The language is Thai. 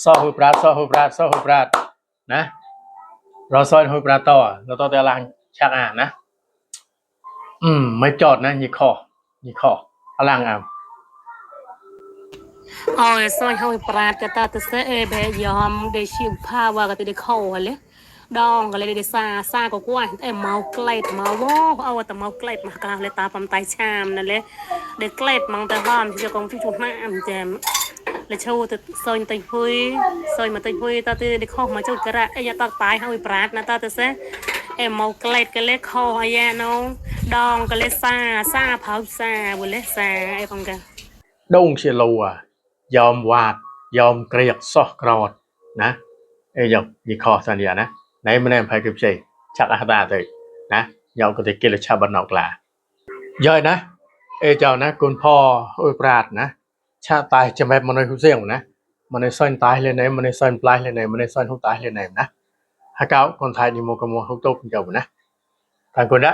ซอฮูปราดนะเราซอยฮูปราดต่อเราต่อแต่ลางชักอ่านนะไม่จอดนะยี่คออลังอ่ะÔi xôi hôi prat cái ta tự sẽ bé yom để chịu pha và cái để khâu hả lẽ đong cái để xa của quay em mau kleit mau vô ao ta mau kleit mà cả lấy ta bầm tay cham nè lẽ để kleit mang ta hôm cho con chú má am chém lấy châu tự xôi mà tình hui ta tự để khâu mà châu cái ra ấy ta tay hôi prat nè ta tự sẽ em mau kleit cái lấy khâu hay ya nó đong cái lấy xa pháo xa vừa lấy xa ai không cả ดงเชลัวยอมวาดยอมเกลียดซอกกรอดนะยอมยี่คอสัญญานะไหนมันแนมไพกับเจชักอาตาเตยนะยอมก็จะเกลียดชาวบ้านนอกลาย่อยนะเจ้านะคุณพ่อปราดนะชาตายจะแบบมันในหุ่นเสี่ยงนะมันในซ่อนตายเลยไหนมันในซ่อนปลายเลยไหนมันในซ่อนหุ่นตายเลยไหนนะฮะเก้าคนไทยนี่โมกโมหุ่นโตคุณเจ้านะทางคนละ